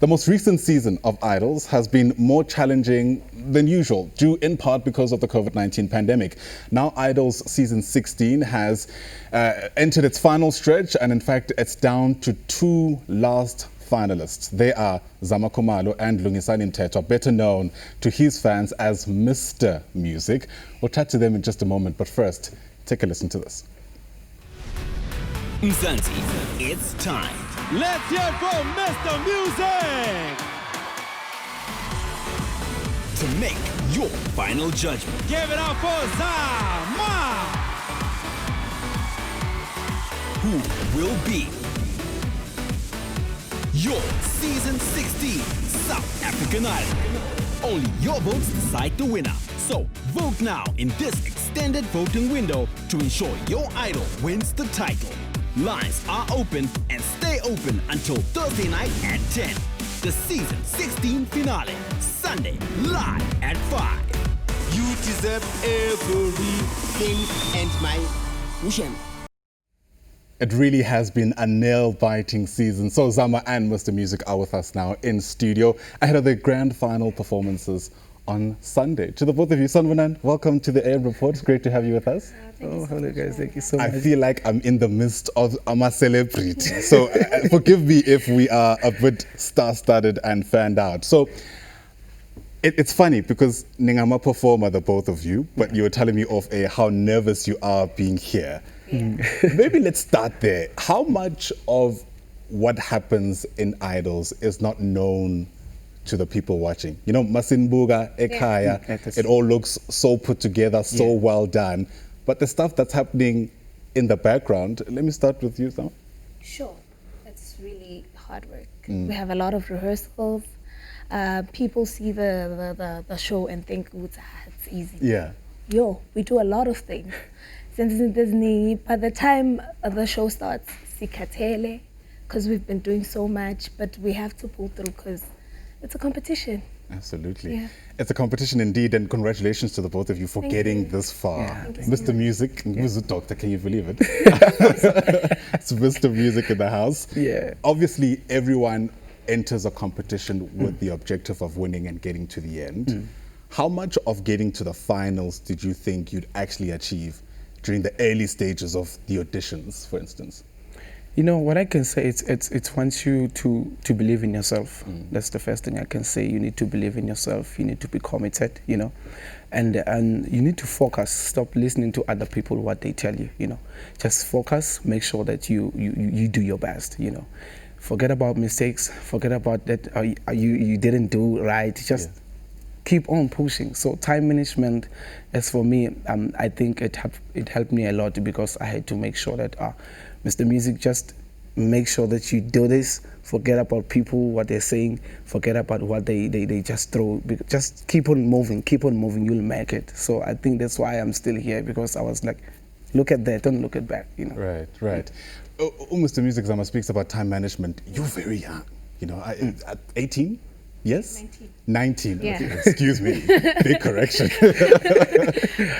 The most recent season of Idols has been more challenging than usual, due in part because of the COVID-19 pandemic. Now Idols season 16 has entered its final stretch, and in fact it's down to two last finalists. They are Zama Khumalo and Mr, better known to his fans as Mr. Music. We'll chat to them in just a moment, but first, take a listen to this. Mzansi, it's time. Let's hear it from Mr. Music! To make your final judgment. Give it up for Zama! Who will be your season 16 South African Idol? Only your votes decide the winner. So vote now in this extended voting window to ensure your idol wins the title. Lines are open and stay open until Thursday night at 10. The season 16 finale, Sunday, live at 5. You deserve everything and my mission. It really has been a nail-biting season. So Zama and Mr. Music are with us now in studio ahead of the grand final performances on Sunday. To the both of you, Sanvanan, welcome to the AM Report. It's great to have you with us. Hello guys, thank you so much. I feel like I'm in the midst of a celebrity. So forgive me if we are a bit star-studded and fanned out. So it's funny because Ningama performer, the both of you, but you were telling me off air how nervous you are being here. Maybe let's start there. How much of what happens in Idols is not known to the people watching? You know, Masinbuga, Ekaya, it all looks so put together, so well done. But the stuff that's happening in the background, let me start with you, Sam. Sure, it's really hard work. We have a lot of rehearsals. People see the show and think, it's easy. Yeah. We do a lot of things. Since Disney, by the time the show starts, sikatele, because we've been doing so much, but we have to pull through because it's a competition. Absolutely. Yeah. It's a competition indeed, and congratulations to the both of you for getting this far. Yeah, Mr. Music, Doctor, can you believe it? It's Mr. Music in the house. Yeah. Obviously, everyone enters a competition with the objective of winning and getting to the end. How much of getting to the finals did you think you'd actually achieve during the early stages of the auditions, for instance? You know, what I can say, it's wants you to believe in yourself. That's the first thing I can say. You need to believe in yourself. You need to be committed, you know, and you need to focus. Stop listening to other people, what they tell you, you know. Just focus, make sure that you do your best, you know. Forget about mistakes, forget about that you didn't do right. Just keep on pushing. So time management, as for me, I think it helped me a lot because I had to make sure that Mr. Music, just make sure that you do this. Forget about people, what they're saying. Forget about what they just throw. Just keep on moving, you'll make it. So I think that's why I'm still here, because I was like, look at that, don't look at back, you know. Right. Mr. Music, Zama speaks about time management. You're very young, you know, at 18? Yes? 19. Yeah. Okay, excuse me. Big correction.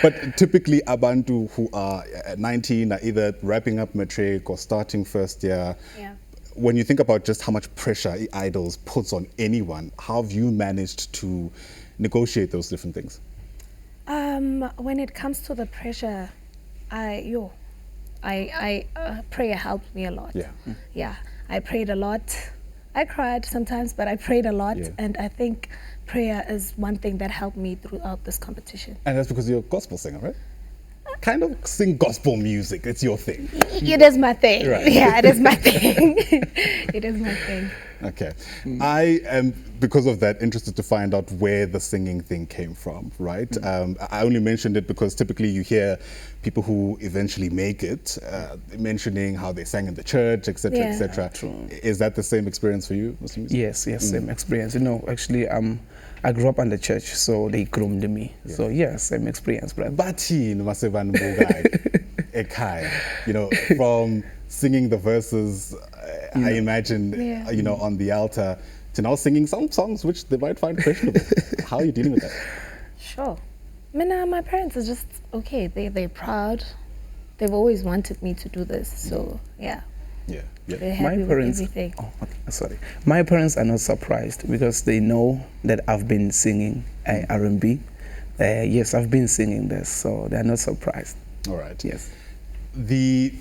But typically, Abantu who are 19 are either wrapping up matric or starting first year. Yeah. When you think about just how much pressure Idols puts on anyone, how have you managed to negotiate those different things? When it comes to the pressure, prayer helped me a lot. Yeah. I prayed a lot. I cried sometimes, but I prayed a lot, and I think prayer is one thing that helped me throughout this competition. And that's because you're a gospel singer, right? Kind of sing gospel music, it's your thing. It is my thing. Right. Yeah, it is my thing. It is my thing. Okay. I am, because of that, interested to find out where the singing thing came from, right? I only mentioned it because typically you hear people who eventually make it mentioning how they sang in the church, etc., etc. Is that the same experience for you, Mr. Music? Yes, same experience. You know, actually, I grew up in the church, so they groomed me. So yes, same experience, brother. Batin Masevan Bugai Ekaya, you know, from singing the verses, I imagine, you know, on the altar, to now singing some songs which they might find questionable. How are you dealing with that? Sure. My parents are just okay. They're proud. They've always wanted me to do this. So yeah. Yeah. Yeah. They're My happy parents, with everything. oh, okay, sorry. My parents are not surprised because they know that I've been singing R&B. Yes, I've been singing this, so they're not surprised. All right. Yes. The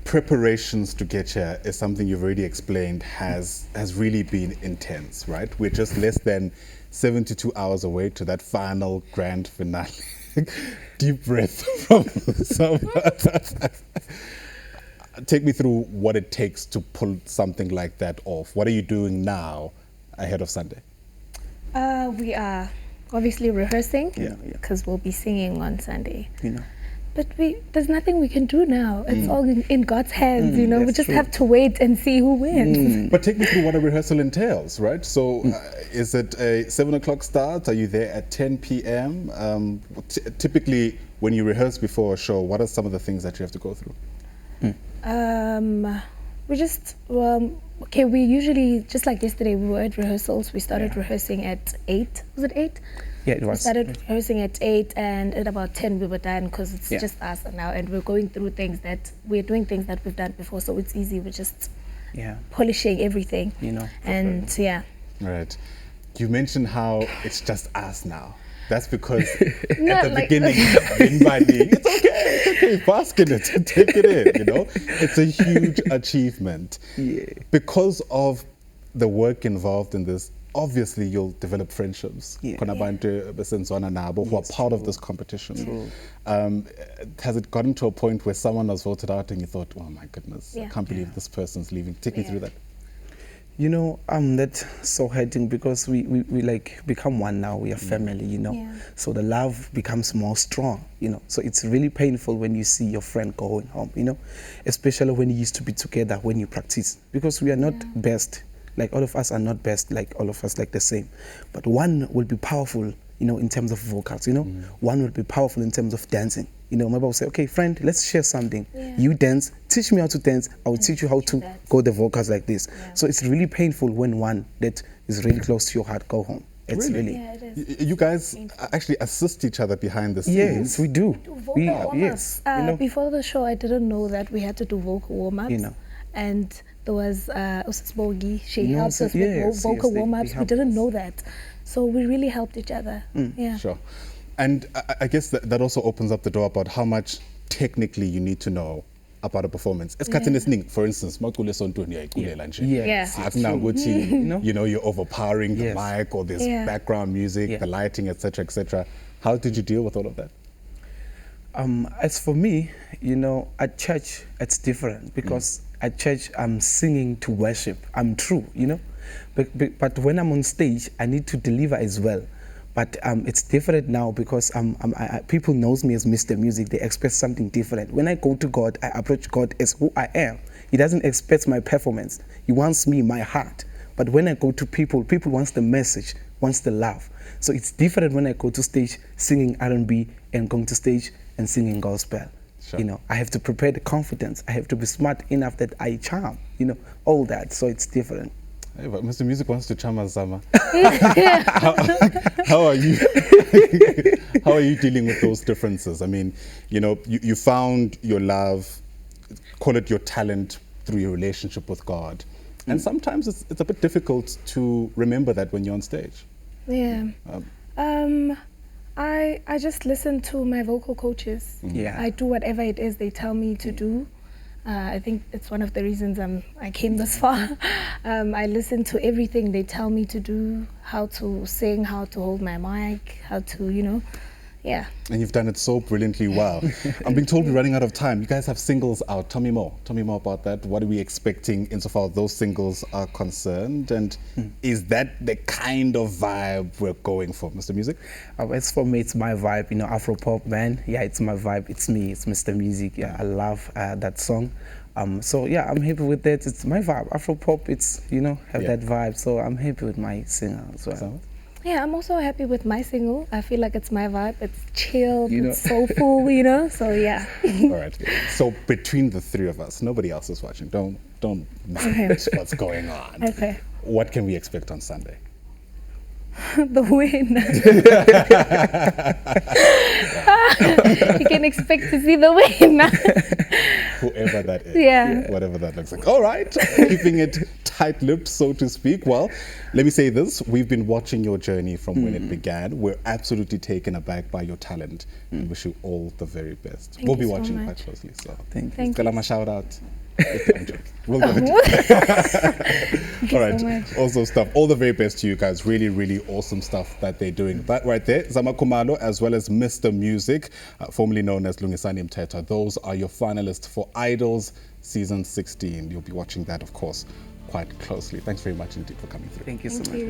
preparations to get here is something you've already explained has really been intense, right? We're just less than 72 hours away to that final grand finale. Deep breath from Zama. Take me through what it takes to pull something like that off. What are you doing now ahead of Sunday? We are obviously rehearsing Yeah. because we'll be singing on Sunday. You know. But there's nothing we can do now. It's all in God's hands, you know. We that's just true. have to wait and see who wins. But take me through what a rehearsal entails, right? So is it a 7 o'clock start? Are you there at 10 p.m.? Typically, when you rehearse before a show, what are some of the things that you have to go through? We just, okay, we usually, just like yesterday, we were at rehearsals. We started rehearsing at 8. Was it 8? Yeah, it We was. started rehearsing at 8 and at about 10 we were done because it's Yeah. just us now and we're going through we're doing things that we've done before, so it's easy. We're just Yeah. polishing everything. You know. And yeah. Right. You mentioned how it's just us now. That's because Not at the like- beginning, it's okay, bask in it, take it in, you know? It's a huge achievement. Yeah. Because of the work involved in this, obviously you'll develop friendships. Yeah. Khona abantu besenzwana nabo who are part of this competition. Has it gotten to a point where someone was voted out and you thought, oh my goodness, I Yeah. can't believe this person's leaving? Take me through that. You know, that's so hurting because we like become one now. We are family, you know. Yeah. So the love becomes more strong, you know. So it's really painful when you see your friend going home, you know, especially when you used to be together when you practice, because we are not best. Like all of us are not best, like all of us like the same. But one will be powerful, you know, in terms of vocals, you know. One will be powerful in terms of dancing. You know, maybe I'll say, okay, friend, let's share something. Yeah. You dance, teach me how to dance. I will teach you how to that. go the vocals like this. So it's really painful when one that is really close to your heart go home. It's Really? really, Yeah, it is. You guys actually assist each other behind the scenes. yes, we do. Vocal We, warm-ups. yes, you know, Before the show, I didn't know that we had to do vocal warm-ups. You know. And there was Bogi. She You know, helped us yes, with vocal they warm-ups. We helped didn't us. know that. So we really helped each other. Yeah. Sure. And I guess that also opens up the door about how much technically you need to know about a performance. Esikhathini esiningi, for instance, mawucula esontweni uyayiculela nje. yes, Yeah. it's Akunakuthi, know? you know, you're overpowering the Yes. mic or there's Yeah. background music, Yeah. the lighting, etc., etc. How did you deal with all of that? As for me, you know, at church, it's different because at church, I'm singing to worship. I'm true, you know. But when I'm on stage, I need to deliver as well. But it's different now because people knows me as Mr. Music. They expect something different. When I go to God, I approach God as who I am. He doesn't expect my performance. He wants me, my heart. But when I go to people, people wants the message, wants the love. So it's different when I go to stage singing R&B and going to stage and singing gospel. Sure. You know, I have to prepare the confidence. I have to be smart enough that I charm, you know, all that. So it's different. Hey, but Mr. Music wants to charm us, Zama. How are you? How are you dealing with those differences? I mean, you know, you found your love, call it your talent, through your relationship with God, and sometimes it's a bit difficult to remember that when you're on stage. Yeah. I just listen to my vocal coaches. Yeah. I do whatever it is they tell me to do. I think it's one of the reasons I came this far. I listen to everything they tell me to do, how to sing, how to hold my mic, how to, you know, yeah. And you've done it so brilliantly well. I'm being told we're running out of time. You guys have singles out. Tell me more. Tell me more about that. What are we expecting insofar as those singles are concerned? And is that the kind of vibe we're going for, Mr. Music? As for me, it's my vibe, you know, Afro-pop, man. Yeah, it's my vibe. It's me. It's Mr. Music. Yeah, I love that song. So yeah, I'm happy with that. It's my vibe. Afro-pop, it's, you know, have Yeah. that vibe. So I'm happy with my singer as well. Zama? Yeah, I'm also happy with my single. I feel like it's my vibe. It's chill, You know. it's soulful, you know. So yeah. All right. So between the three of us, nobody else is watching. Don't miss what's going on. Okay. What can we expect on Sunday? The winner. You can expect to see the winner. Whoever that is. Yeah. Whatever that looks like. All right. Keeping it tight-lipped, so to speak. Well, let me say this. We've been watching your journey from when it began. We're absolutely taken aback by your talent and wish you all the very best. Thank We'll be you so watching much. quite closely. So Thank you. Thank you. Kalama shout out. I'm joking. We'll do it. All right. so much. Awesome stuff. All the very best to you guys. Really, really awesome stuff that they're doing. That right there, Zama Khumalo as well as Mr. Music, formerly known as Lungisani Mthetha. Those are your finalists for Idols Season 16. You'll be watching that, of course, quite closely. Thanks very much indeed for coming through. Thank you so Thank much. you.